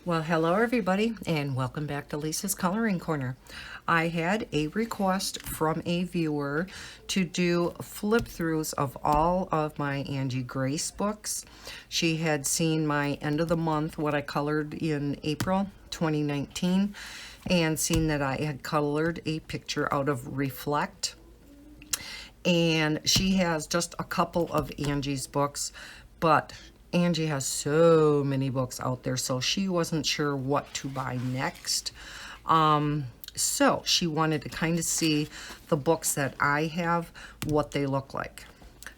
Well, hello everybody, and welcome back to Lisa's Coloring Corner. I had a request from a viewer to do flip-throughs of all of my Angie Grace books. She had seen my end of the month, what I colored in April 2019, and seen that I had colored a picture out of Reflect. And she has just a couple of Angie's books, but Angie has so many books out there, so she wasn't sure what to buy next. So she wanted to kind of see the books that I have, what they look like.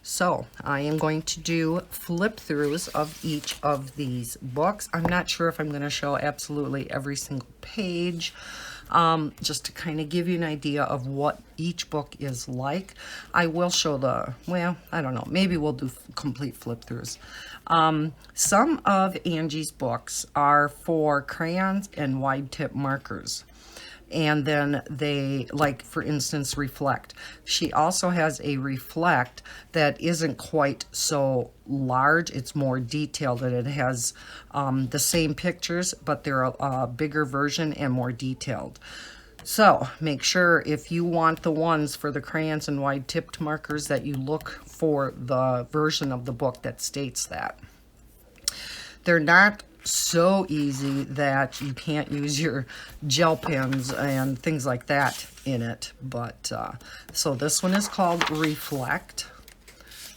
So I am going to do flip throughs of each of these books. I'm not sure if I'm going to show absolutely every single page, just to kind of give you an idea of what each book is like. I will show well, I don't know, maybe we'll do complete flip throughs. Some of Angie's books are for crayons and wide tip markers. And then they, like for instance, Reflect. She also has a Reflect that isn't quite so large. It's more detailed, and it has the same pictures, but they're a bigger version and more detailed. So make sure if you want the ones for the crayons and wide tipped markers that you look for the version of the book that states that. They're not so easy that you can't use your gel pens and things like that in it, but so this one is called Reflect.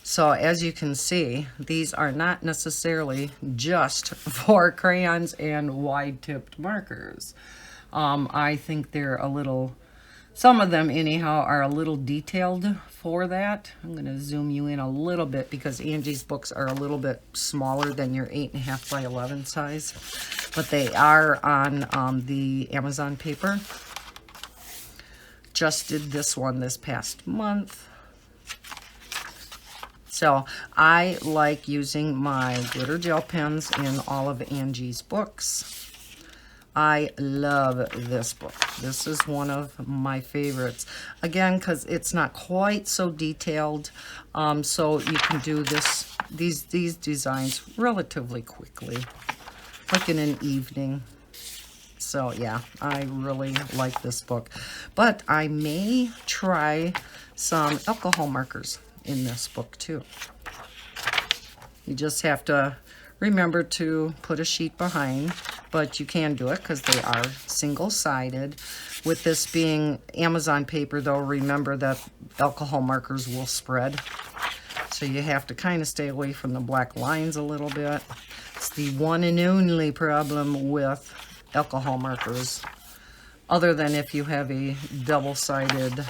So as you can see, these are not necessarily just for crayons and wide tipped markers. I think they're a little, some of them anyhow are a little detailed for that. I'm going to zoom you in a little bit because Angie's books are a little bit smaller than your 8.5 by 11 size, but they are on the Amazon paper. Just did this one this past month. So I like using my glitter gel pens in all of Angie's books. I love this book. This is one of my favorites. Again, because it's not quite so detailed, so you can do these designs relatively quickly, like in an evening. So yeah, I really like this book. But I may try some alcohol markers in this book too. You just have to remember to put a sheet behind, but you can do it because they are single-sided. With this being Amazon paper, though, remember that alcohol markers will spread. So you have to kind of stay away from the black lines a little bit. It's the one and only problem with alcohol markers, other than if you have a double-sided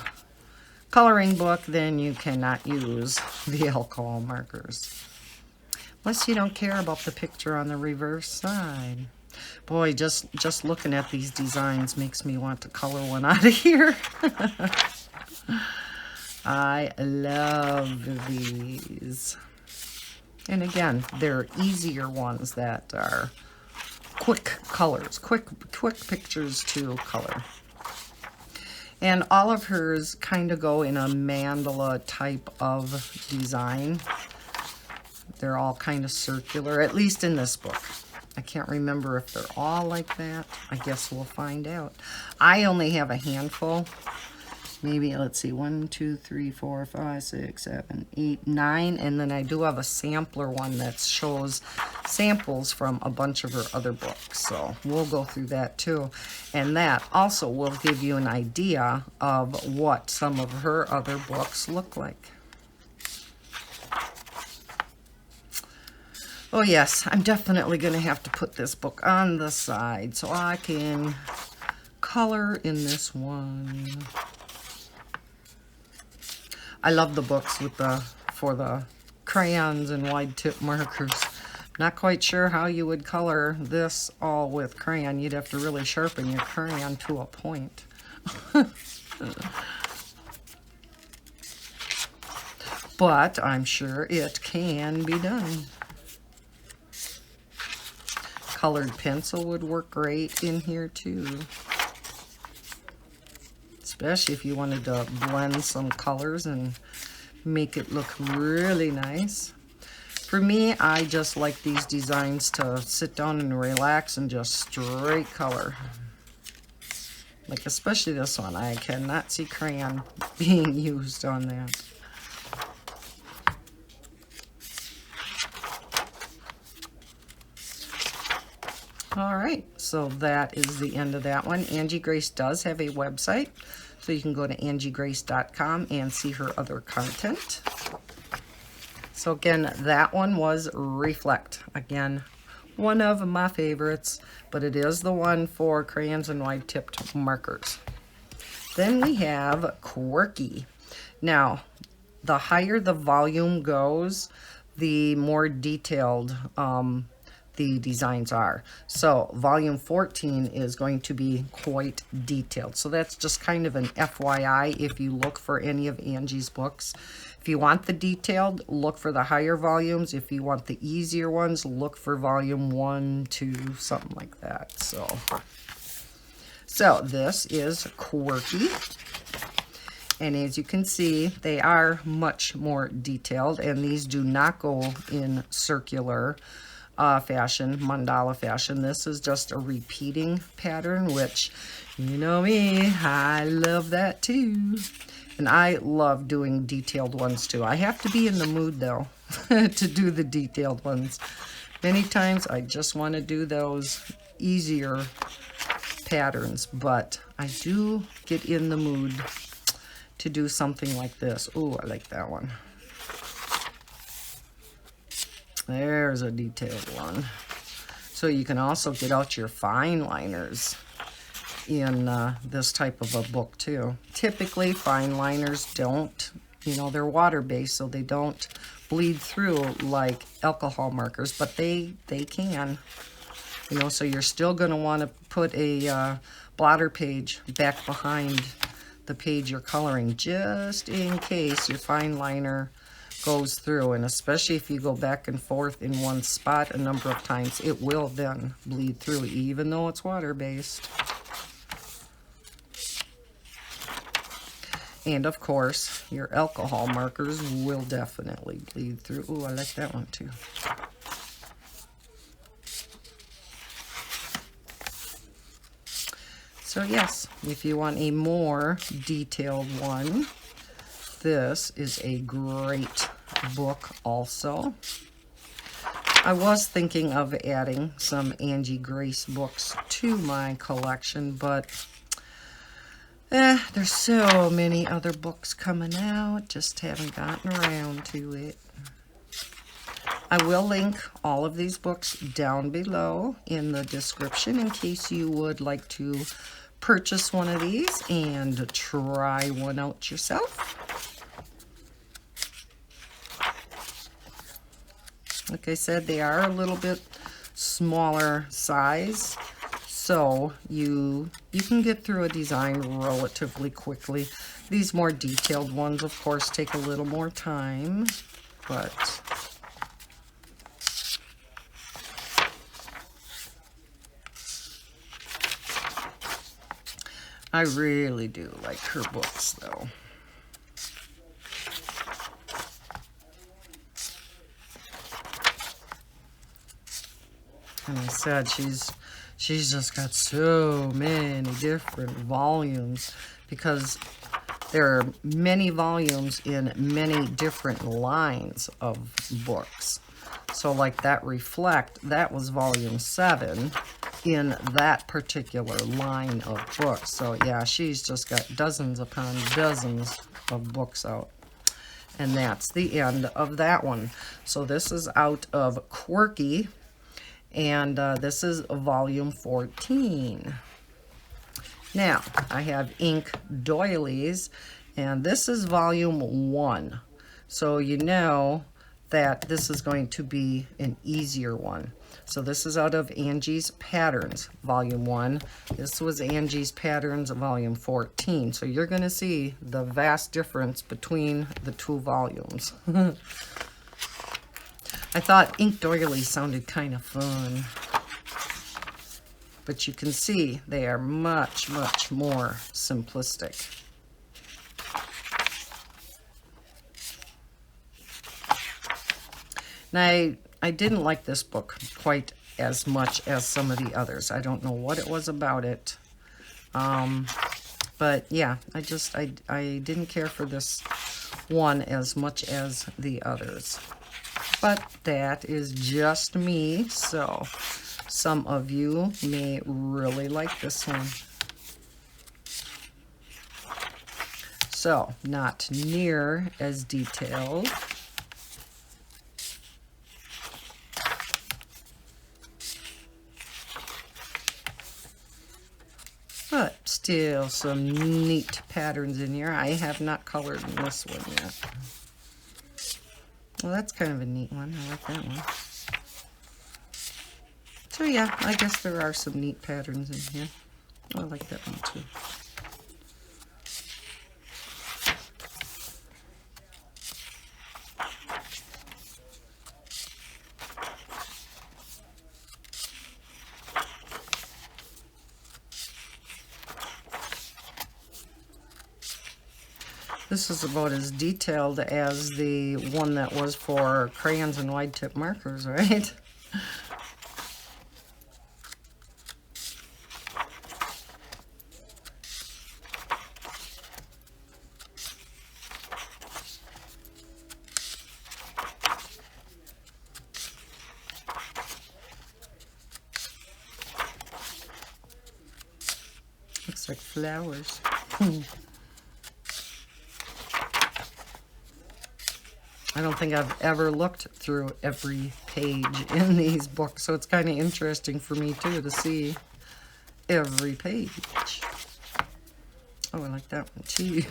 coloring book, then you cannot use the alcohol markers. Unless you don't care about the picture on the reverse side. Boy, just looking at these designs makes me want to color one out of here. I love these. And again, they're easier ones that are quick colors, quick pictures to color. And all of hers kind of go in a mandala type of design. They're all kind of circular, at least in this book. I can't remember if they're all like that. I guess we'll find out. I only have a handful. Maybe, let's see, 1, 2, 3, 4, 5, 6, 7, 8, 9. And then I do have a sampler one that shows samples from a bunch of her other books. So we'll go through that too. And that also will give you an idea of what some of her other books look like. Oh yes, I'm definitely going to have to put this book on the side so I can color in this one. I love the books with for the crayons and wide tip markers. Not quite sure how you would color this all with crayon. You'd have to really sharpen your crayon to a point. But I'm sure it can be done. Colored pencil would work great in here too. Especially if you wanted to blend some colors and make it look really nice. For me, I just like these designs to sit down and relax and just straight color. Like especially this one, I cannot see crayon being used on that. All right, so that is the end of that one. Angie Grace does have a website, so you can go to angiegrace.com and see her other content. So again, that one was Reflect. Again, one of my favorites, but it is the one for crayons and wide-tipped markers. Then we have Quirky. Now, the higher the volume goes, the more detailed the designs are. So volume 14 is going to be quite detailed. So that's just kind of an FYI if you look for any of Angie's books. If you want the detailed, look for the higher volumes. If you want the easier ones, look for volume 1, 2, something like that. So this is Quirky. And as you can see, they are much more detailed, and these do not go in circular fashion, mandala fashion. This is just a repeating pattern, which, you know me, I love that too. And I love doing detailed ones too. I have to be in the mood though to do the detailed ones. Many times I just want to do those easier patterns, but I do get in the mood to do something like this. Ooh, I like that one. There's a detailed one. So you can also get out your fine liners in this type of a book too. Typically fine liners don't, you know, they're water-based, so they don't bleed through like alcohol markers, but they can, you know, so you're still going to want to put a blotter page back behind the page you're coloring, just in case your fine liner goes through. And especially if you go back and forth in one spot a number of times, it will then bleed through, even though it's water-based. And of course, your alcohol markers will definitely bleed through. Ooh, I like that one too. So yes, if you want a more detailed one, this is a great book also. I was thinking of adding some Angie Grace books to my collection, but there's so many other books coming out, just haven't gotten around to it. I will link all of these books down below in the description in case you would like to purchase one of these and try one out yourself. Like I said, they are a little bit smaller size, so you can get through a design relatively quickly. These more detailed ones, of course, take a little more time, but I really do like her books, though. And I said, she's just got so many different volumes because there are many volumes in many different lines of books. So like that Reflect, that was volume 7 in that particular line of books. So yeah, she's just got dozens upon dozens of books out. And that's the end of that one. So this is out of Quirky, and this is volume 14. Now, I have ink doilies, and this is volume 1. So you know that this is going to be an easier one. So this is out of Angie's Patterns, volume 1. This was Angie's Patterns, volume 14. So you're going to see the vast difference between the two volumes. I thought ink doilies sounded kind of fun. But you can see they are much, much more simplistic. And I didn't like this book quite as much as some of the others. I don't know what it was about it. But yeah, I didn't care for this one as much as the others. But that is just me, so some of you may really like this one. So, not near as detailed. But still some neat patterns in here. I have not colored in this one yet. Well, that's kind of a neat one. I like that one. So yeah, I guess there are some neat patterns in here. I like that one too. This is about as detailed as the one that was for crayons and wide tip markers, right? Looks like flowers. I don't think I've ever looked through every page in these books, so it's kind of interesting for me too to see every page. Oh, I like that one too.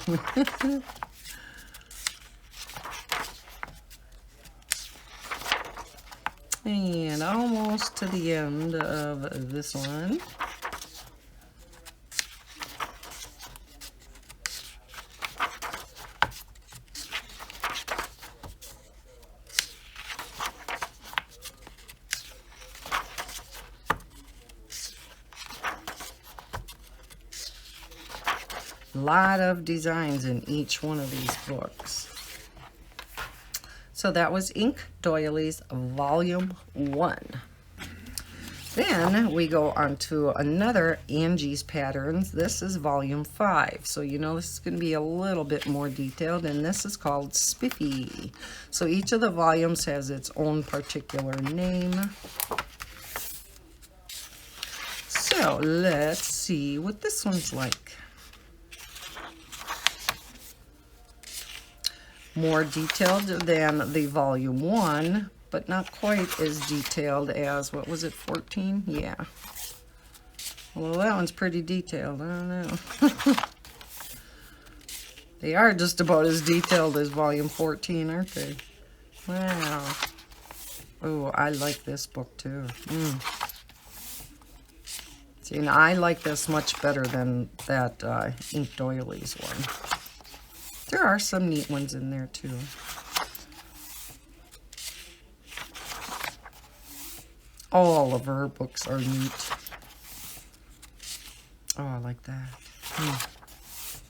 And almost to the end of this one. A lot of designs in each one of these books. So that was Ink Doilies Volume 1. Then we go on to another Angie's Patterns. This is Volume 5. So you know this is going to be a little bit more detailed, and this is called Spiffy. So each of the volumes has its own particular name. So let's see what this one's like. More detailed than the Volume 1, but not quite as detailed as, what was it, 14? Yeah. Well, that one's pretty detailed. I don't know. They are just about as detailed as Volume 14, aren't they? Wow. Oh, I like this book too. See, and I like this much better than that Ink Doilies one. There are some neat ones in there too. All of her books are neat. Oh, I like that.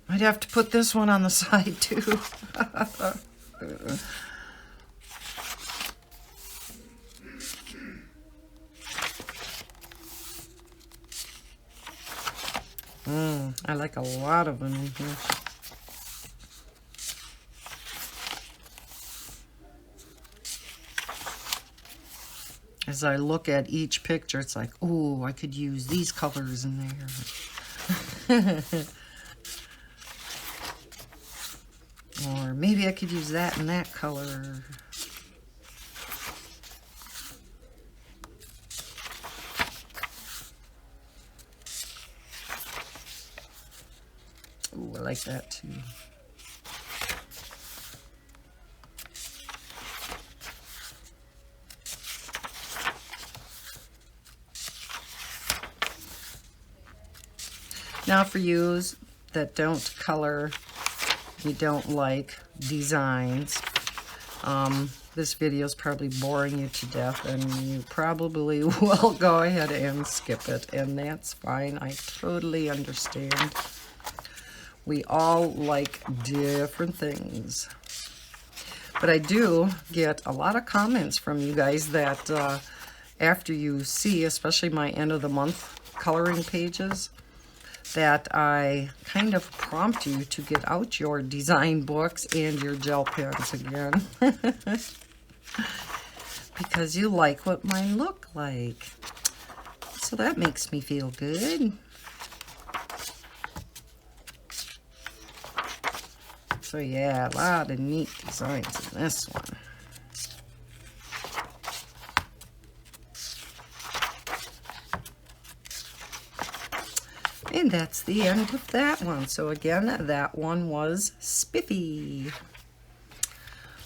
I'd have to put this one on the side too. I like a lot of them in here. As I look at each picture, it's like, oh, I could use these colors in there. Or maybe I could use that and that color. Ooh, I like that too. Now for you that don't color, you don't like designs, this video is probably boring you to death, and you probably will go ahead and skip it, and that's fine. I totally understand. We all like different things. But I do get a lot of comments from you guys that after you see, especially my end of the month coloring pages, that I kind of prompt you to get out your design books and your gel pens again. Because you like what mine look like. So that makes me feel good. So yeah, a lot of neat designs in this one. And that's the end of that one. So again, that one was Spiffy.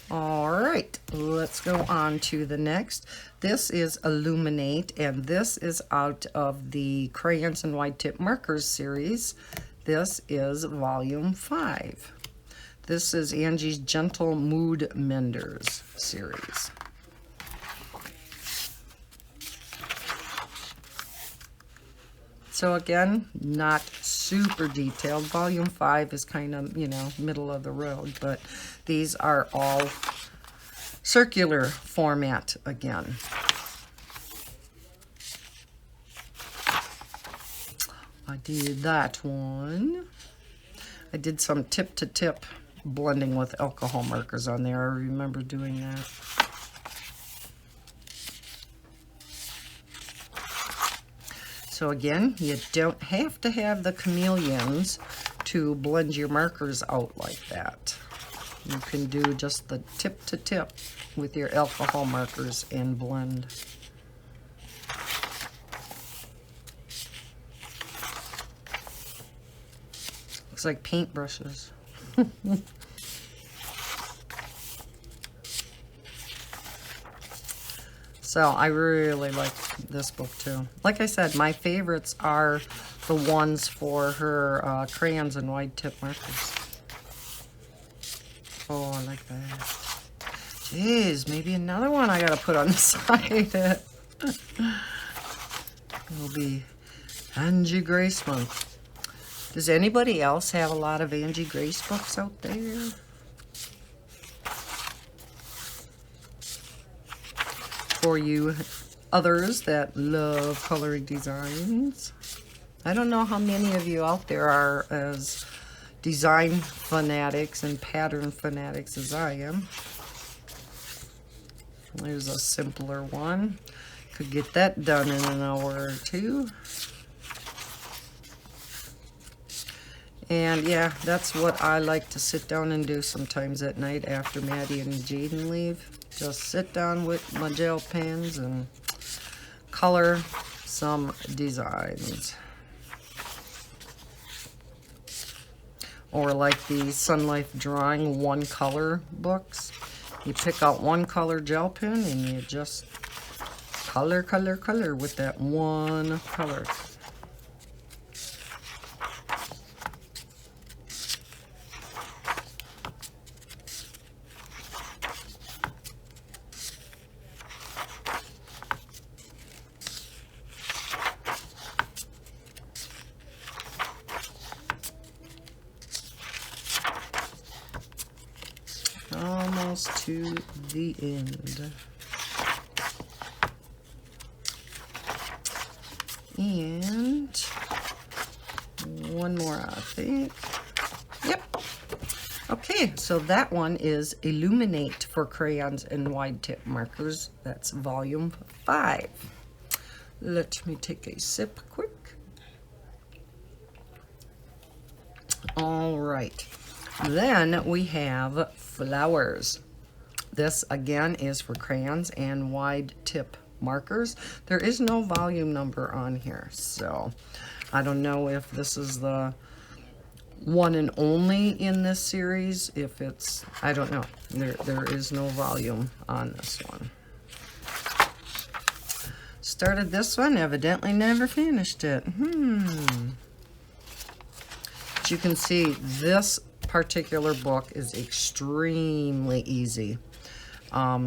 All right, let's go on to the next. This is Illuminate, and this is out of the Crayons and Wide Tip Markers series. This is volume 5. This is Angie's Gentle Mood Menders series. So again, not super detailed. Volume 5 is kind of, you know, middle of the road, but these are all circular format again. I did that one. I did some tip-to-tip blending with alcohol markers on there. I remember doing that. So again, you don't have to have the chameleons to blend your markers out like that. You can do just the tip-to-tip with your alcohol markers and blend. Looks like paintbrushes. So I really like this book too. Like I said, my favorites are the ones for her crayons and wide tip markers. Oh, I like that. Jeez, maybe another one I gotta put on the side. It'll be Angie Grace month. Does anybody else have a lot of Angie Grace books out there? For you others that love coloring designs. I don't know how many of you out there are as design fanatics and pattern fanatics as I am. There's a simpler one. Could get that done in an hour or two. And yeah, that's what I like to sit down and do sometimes at night after Maddie and Jaden leave. Just sit down with my gel pens and color some designs. Or like the Sun Life Drawing one color books. You pick out one color gel pen and you just color, color, color with that one color. Almost to the end. And one more, I think. Yep. Okay, so that one is Illuminate for crayons and wide tip markers. That's volume 5. Let me take a sip quick. All right. Then we have Flowers. This again is for crayons and wide tip markers. There is no volume number on here, so I don't know if this is the one and only in this series. If it's, I don't know. There is no volume on this one. Started this one, evidently never finished it. But you can see this particular book is extremely easy.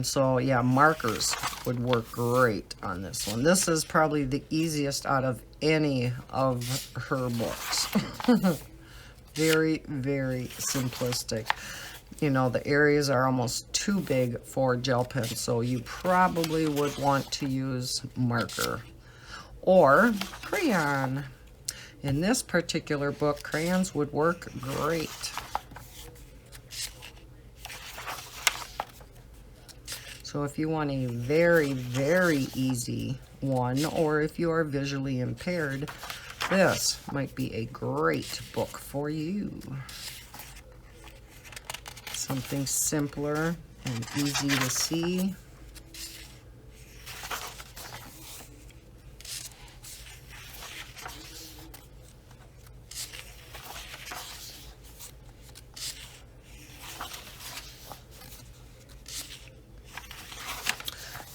So yeah, markers would work great on this one. This is probably the easiest out of any of her books. Very, very simplistic. you know, the areas are almost too big for gel pen, so you probably would want to use marker or crayon. In this particular book, crayons would work great. So if you want a very, very easy one, or if you are visually impaired, this might be a great book for you. Something simpler and easy to see.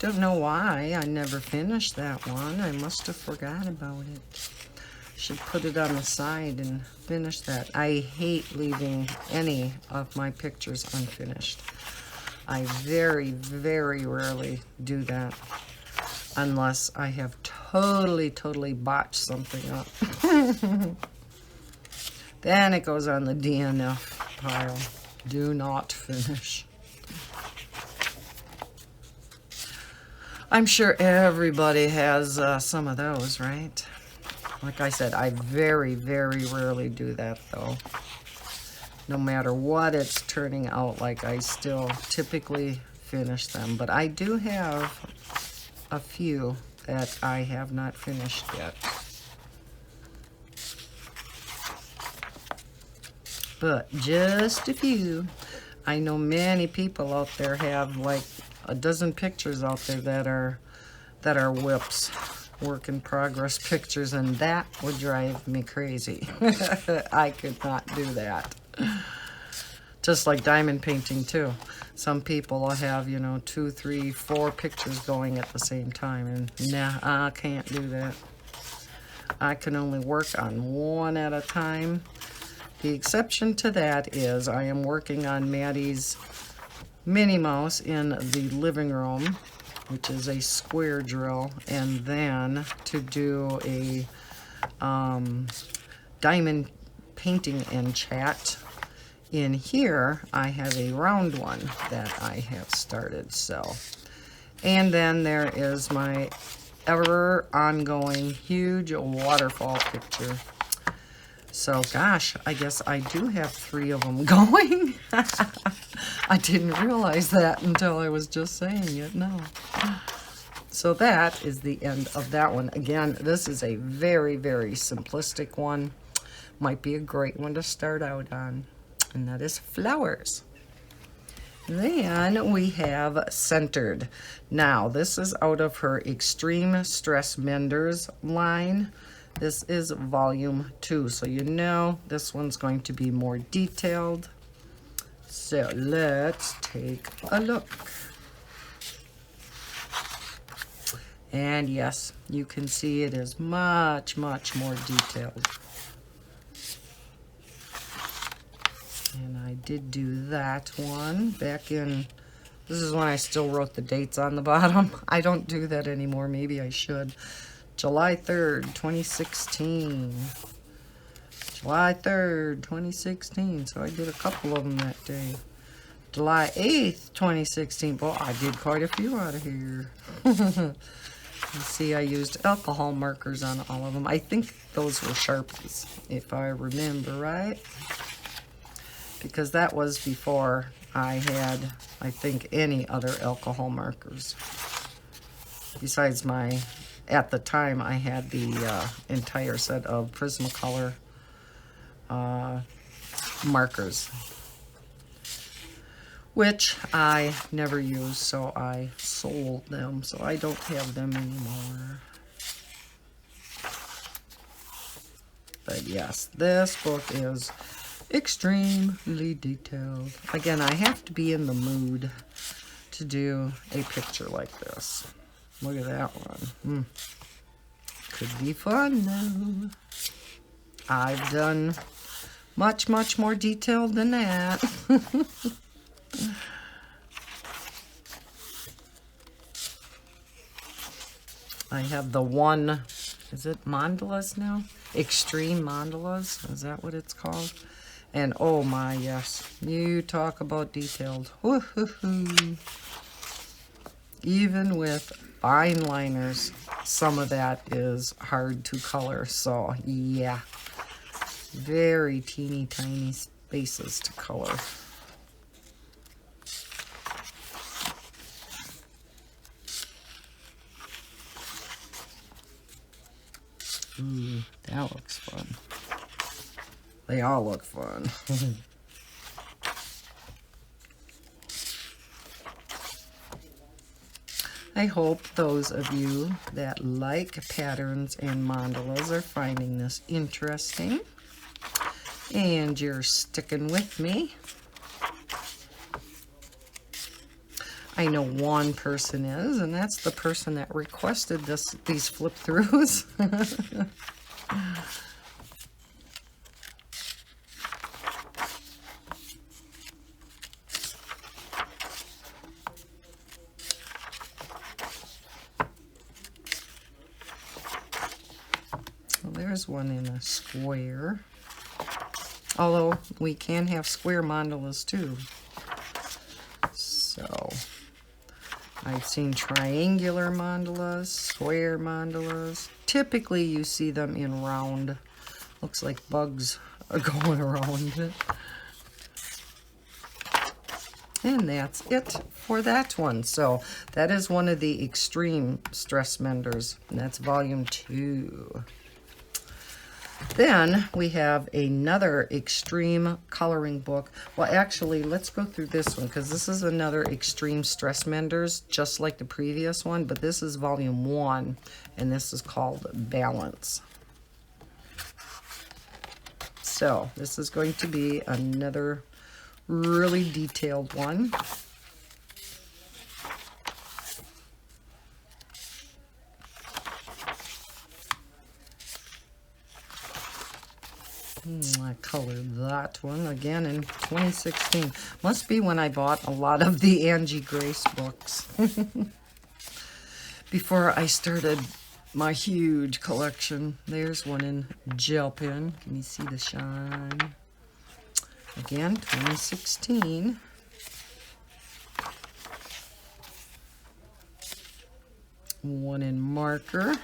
Don't know why I never finished that one. I must have forgot about it. Should put it on the side and finish that. I hate leaving any of my pictures unfinished. I very, very rarely do that unless I have totally botched something up. Then it goes on the DNF pile. Do not finish. I'm sure everybody has some of those, right? Like I said, I very, very rarely do that, though. No matter what it's turning out like, I still typically finish them. But I do have a few that I have not finished yet. But just a few. I know many people out there have like a dozen pictures out there that are whips, work in progress pictures, and that would drive me crazy. I could not do that. Just like diamond painting too. Some people will have, you know, 2, 3, 4 pictures going at the same time, and nah, I can't do that. I can only work on one at a time. The exception to that is I am working on Maddie's Minnie Mouse in the living room, which is a square drill, and then to do a diamond painting and chat in here, I have a round one that I have started. So, and then there is my ever ongoing huge waterfall picture. So gosh, I guess I do have 3 of them going. I didn't realize that until I was just saying it. No. So that is the end of that one. Again, this is a very, very simplistic one. Might be a great one to start out on. And that is flowers. Then we have Centered. Now, this is out of her Extreme Stress Menders line. This is volume 2, so you know this one's going to be more detailed. So let's take a look. And yes, you can see it is much, much more detailed. And I did do that one back in, this is when I still wrote the dates on the bottom. I don't do that anymore, maybe I should. July 3rd, 2016. July 3rd, 2016. So I did a couple of them that day. July 8th, 2016. Well, I did quite a few out of here. You see, I used alcohol markers on all of them. I think those were Sharpies, if I remember right. Because that was before I had, I think, any other alcohol markers. Besides my... At the time, I had the entire set of Prismacolor markers, which I never used, so I sold them, so I don't have them anymore. But yes, this book is extremely detailed. Again, I have to be in the mood to do a picture like this. Look at that one. Could be fun though. I've done much, much more detailed than that. I have the one, is it mandalas now? Extreme mandalas, is that what it's called? And oh my, yes, you talk about detailed. Woo-hoo-hoo. Even with fine liners, some of that is hard to color. So yeah, very teeny tiny spaces to color. Ooh, that looks fun. They all look fun. I hope those of you that like patterns and mandalas are finding this interesting and you're sticking with me. I know one person is, and that's the person that requested these flip throughs. Well, there's one in a square. Although we can have square mandalas too. So I've seen triangular mandalas, square mandalas. Typically you see them in round. Looks like bugs are going around it. And that's it for that one. So that is one of the extreme stress menders, and that's volume 2. Then we have another extreme coloring book. Well, actually, let's go through this one because this is another extreme stress menders, just like the previous one, but this is volume 1, and this is called Balance. So this is going to be another really detailed one. I colored that one again in 2016. Must be when I bought a lot of the Angie Grace books. Before I started my huge collection. There's one in gel pen. Can you see the shine? Again, 2016. One in marker.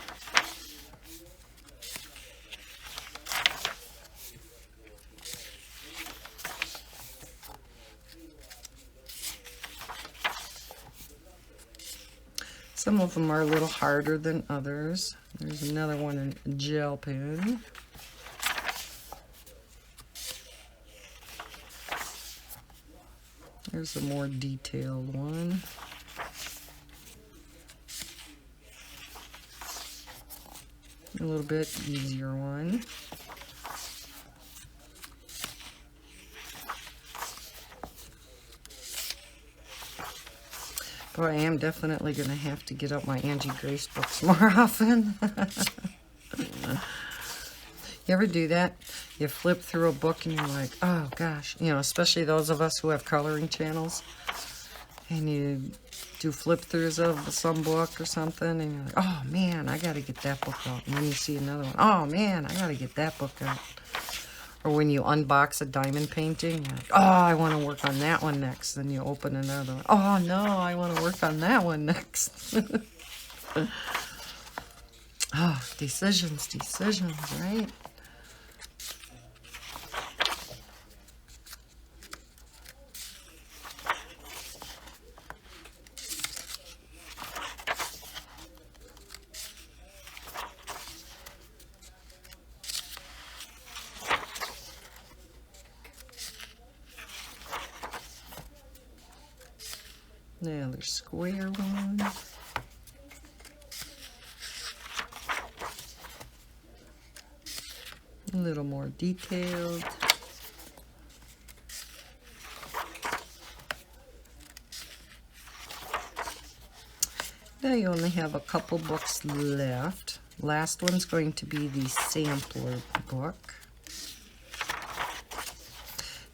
Some of them are a little harder than others. There's another one in gel pen. There's a more detailed one. A little bit easier one. Boy, I am definitely going to have to get out my Angie Grace books more often. You ever do that? You flip through a book and you're like, oh gosh, you know, especially those of us who have coloring channels, and you do flip throughs of some book or something, and you're like, oh man, I got to get that book out. And then you see another one, oh man, I got to get that book out. Or when you unbox a diamond painting, you're like, oh, I want to work on that one next. Then you open another one. Oh no, I want to work on that one next. Oh, decisions, right? Now there's square one. A little more detailed. Now you only have a couple books left. Last one's going to be the sampler book.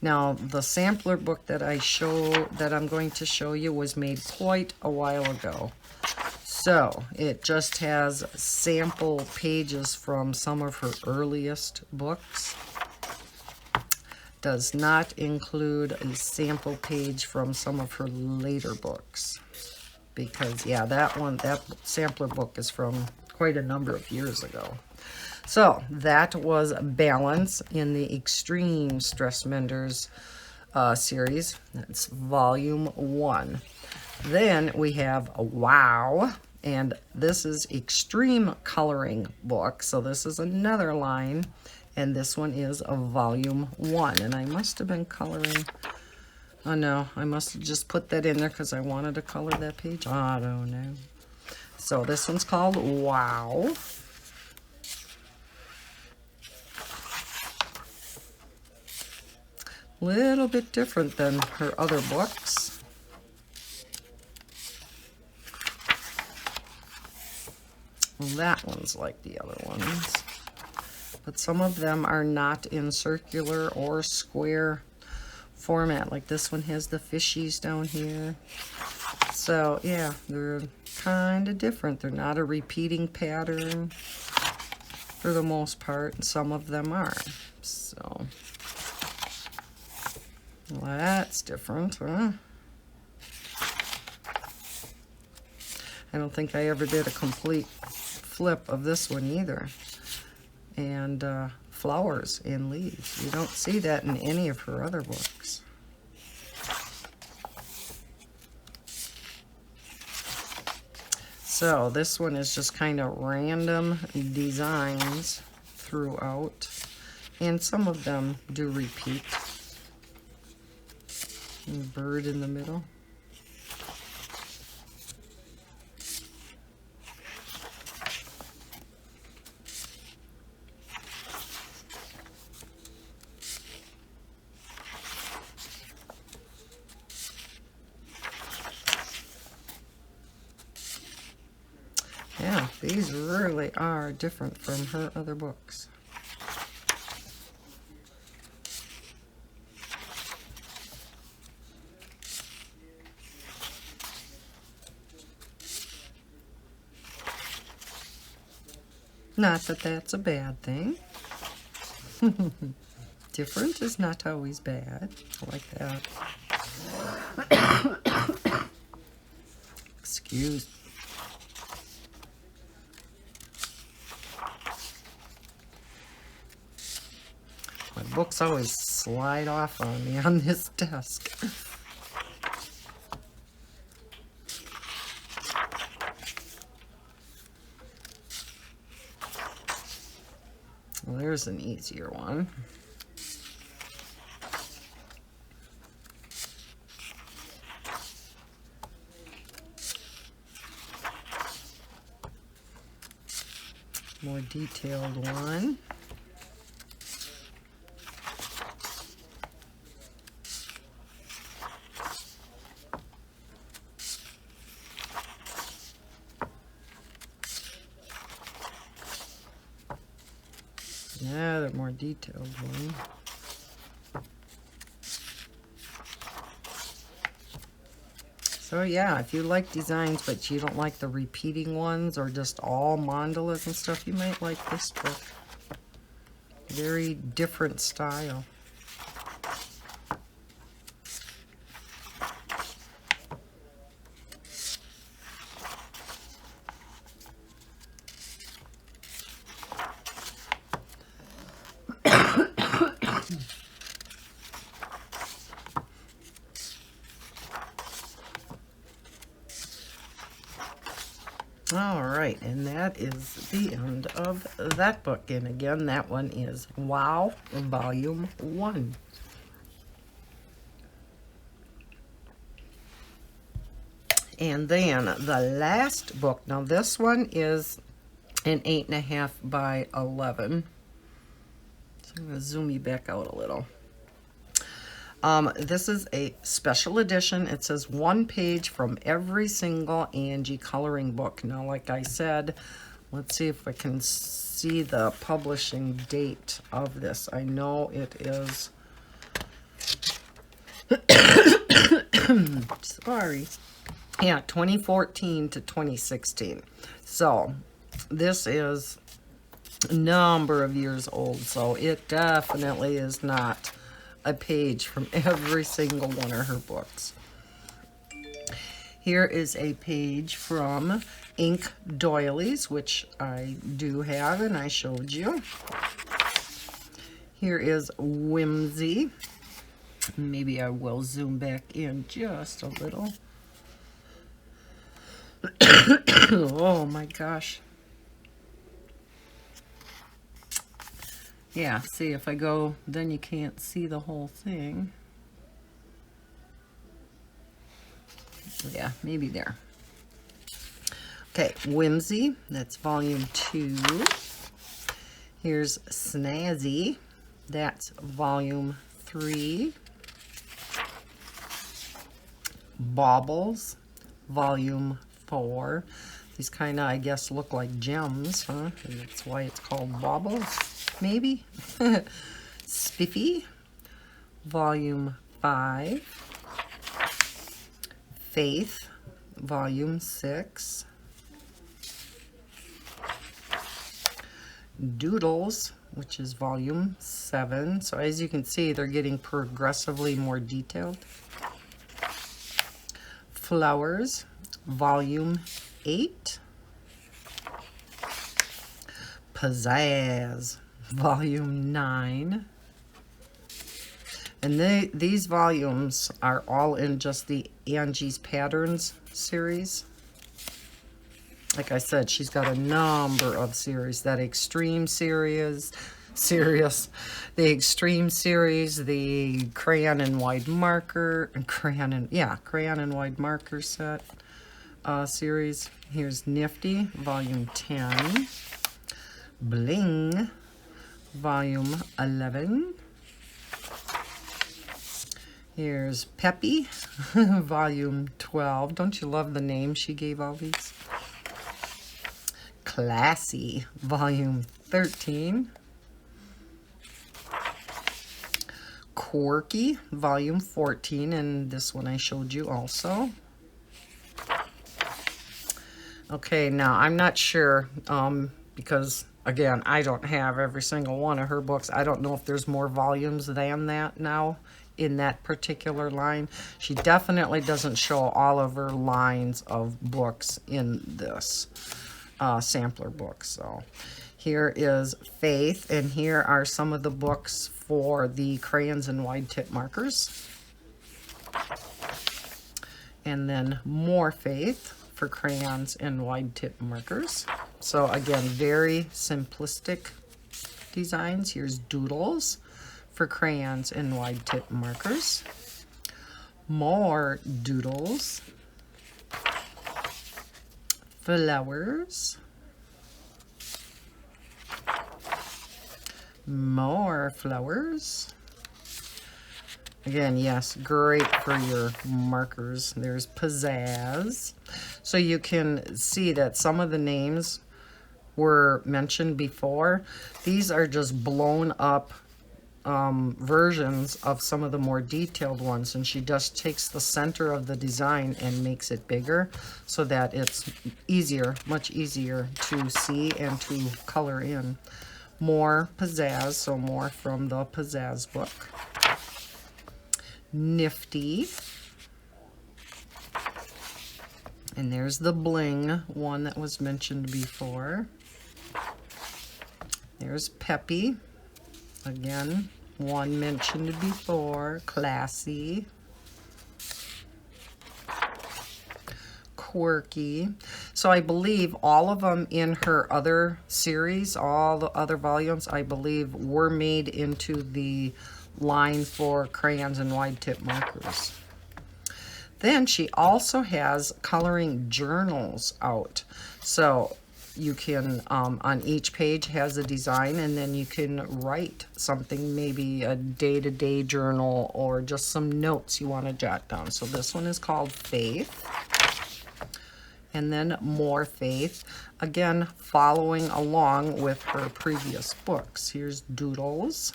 Now, the sampler book that I'm going to show you was made quite a while ago. So, it just has sample pages from some of her earliest books. does not include a sample page from some of her later books. Because, yeah, that sampler book is from quite a number of years ago. So, that was Balance in the Extreme Stress Menders series. That's volume 1. Then we have Wow, and this is Extreme Coloring Book. So this is another line, and this one is a volume 1. And I must have been coloring, oh no, I must have just put that in there because I wanted to color that page. I don't know. So this one's called Wow. Little bit different than her other books. Well, that one's like the other ones, but some of them are not in circular or square format. Like this one has the fishies down here. So yeah, they're kind of different. They're not a repeating pattern for the most part, and some of them are. So well, that's different, huh? I don't think I ever did a complete flip of this one either. And flowers and leaves. You don't see that in any of her other books. So this one is just kind of random designs throughout. And some of them do repeat. And a bird in the middle. Yeah, these really are different from her other books. Not that that's a bad thing. Different is not always bad. I like that. Excuse. My books always slide off on me on this desk. Well, there's an easier one. More detailed one. Another more detailed one. So yeah, if you like designs but you don't like the repeating ones or just all mandalas and stuff, you might like this book. Very different style. All right, and that is the end of that book. And again, that one is Wow, Volume 1. And then the last book. Now this one is an 8.5 by 11. So I'm going to zoom you back out a little. This is a special edition. It says 1 page from every single Angie coloring book. Now, like I said, let's see if I can see the publishing date of this. I know it is, sorry, yeah, 2014 to 2016. So this is a number of years old, so it definitely is not a page from every single one of her books. Here is a page from Ink Doilies, which I do have and I showed you. Here is Whimsy. Maybe I will zoom back in just a little. Oh my gosh. Yeah, see, if I go, then you can't see the whole thing. Yeah, maybe there. Okay, Whimsy, that's volume 2. Here's Snazzy, that's volume 3. Baubles, volume 4. These kind of, I guess, look like gems, huh? And that's why it's called baubles, maybe? Spiffy, volume 5. Faith, volume 6. Doodles, which is volume 7. So as you can see, they're getting progressively more detailed. Flowers, volume 8. Pizzazz, volume 9. And these volumes are all in just the Angie's Patterns series. Like I said, she's got a number of series. That Extreme series, the Extreme series, the crayon and wide marker, crayon and wide marker set series. Here's Nifty, volume 10. Bling, volume 11. Here's Peppy, volume 12. Don't you love the name she gave all these? Classy, volume 13. Quirky, volume 14, and this one I showed you also. Okay, now I'm not sure, because again, I don't have every single one of her books. I don't know if there's more volumes than that now in that particular line. She definitely doesn't show all of her lines of books in this sampler book. So here is Faith, and here are some of the books for the crayons and wide tip markers. And then more Faith for crayons and wide tip markers. So again, very simplistic designs. Here's Doodles for crayons and wide tip markers. More Doodles. Flowers. More flowers. Again, yes, great for your markers. There's Pizzazz. So you can see that some of the names were mentioned before. These are just blown up versions of some of the more detailed ones, and she just takes the center of the design and makes it bigger so that it's easier, much easier to see and to color in. More Pizzazz, so more from the Pizzazz book. Nifty. And there's the Bling one that was mentioned before. There's Peppy. Again, one mentioned before. Classy. Quirky. So I believe all of them in her other series, all the other volumes, I believe were made into the line for crayons and wide tip markers. Then she also has coloring journals out. So you can, on each page has a design, and then you can write something, maybe a day-to-day journal or just some notes you want to jot down. So this one is called Faith. And then more Faith, again, following along with her previous books. Here's Doodles.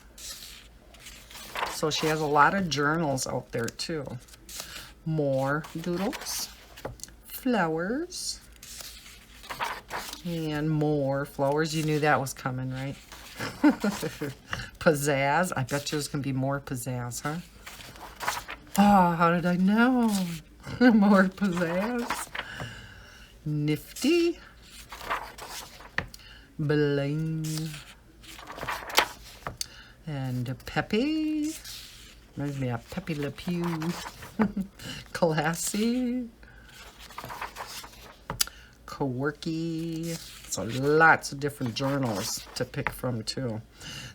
So she has a lot of journals out there too. More Doodles. Flowers. And more flowers. You knew that was coming, right? Pizzazz. I bet there's going to be more pizzazz, huh? Oh, how did I know? More pizzazz. Nifty. Bling. And Peppy. Reminds me of Pepe Le Pew. Classy. Quirky. So lots of different journals to pick from too.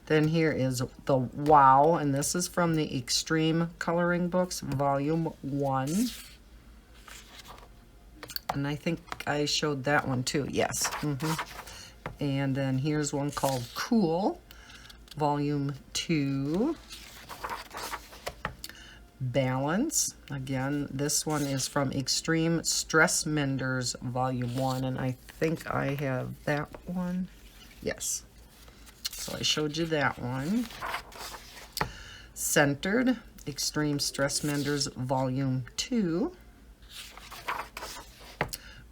Then here is the Wow, and this is from the Extreme Coloring Books, Volume 1. And I think I showed that one too, yes. And then here's one called Cool, Volume 2. Balance. Again, this one is from Extreme Stress Menders, Volume 1, and I think I have that one. Yes. So I showed you that one. Centered, Extreme Stress Menders, Volume 2.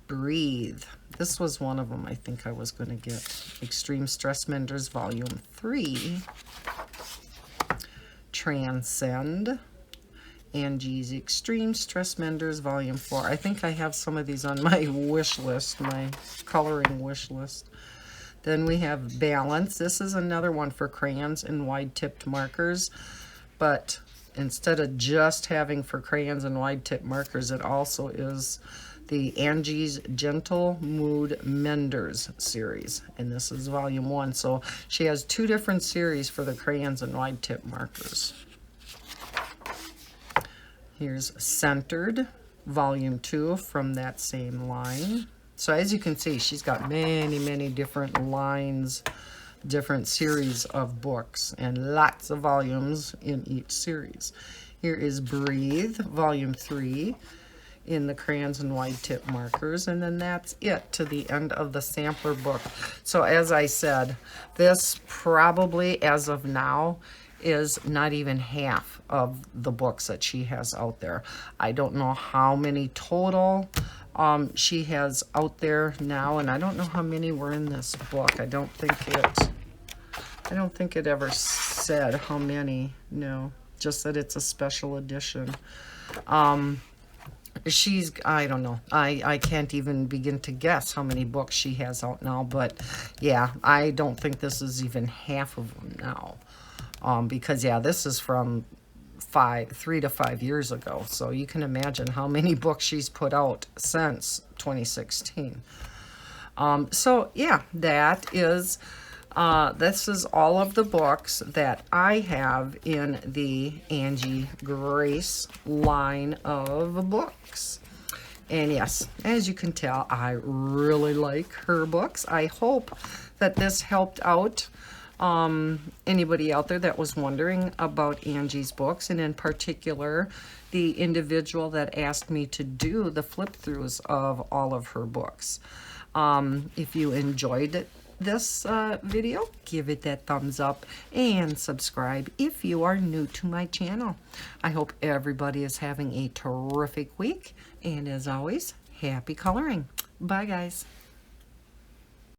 Breathe. This was one of them I think I was going to get. Extreme Stress Menders, Volume 3. Transcend. Angie's Extreme Stress Menders, Volume 4. I think I have some of these on my wish list, my coloring wish list. Then we have Balance. This is another one for crayons and wide-tipped markers, but instead of just having for crayons and wide-tipped markers, it also is the Angie's Gentle Mood Menders series, and this is Volume 1. So she has two different series for the crayons and wide-tipped markers. Here's Centered, Volume 2 from that same line. So as you can see, she's got many, many different lines, different series of books, and lots of volumes in each series. Here is Breathe, Volume 3, in the crayons and wide tip markers, and then that's it to the end of the sampler book. So as I said, this probably, as of now, is not even half of the books that she has out there. I don't know how many total she has out there now, and I don't know how many were in this book. I don't think it ever said how many. No, just that it's a special edition. I don't know. I can't even begin to guess how many books she has out now, but yeah, I don't think this is even half of them now. Because yeah, this is from 3 to 5 years ago. So you can imagine how many books she's put out since 2016. So yeah, this is all of the books that I have in the Angie Grace line of books. And yes, as you can tell, I really like her books. I hope that this helped out anybody out there that was wondering about Angie's books, and in particular the individual that asked me to do the flip throughs of all of her books. If you enjoyed this video, give it that thumbs up and subscribe if you are new to my channel. I hope everybody is having a terrific week, and as always, happy coloring. Bye guys.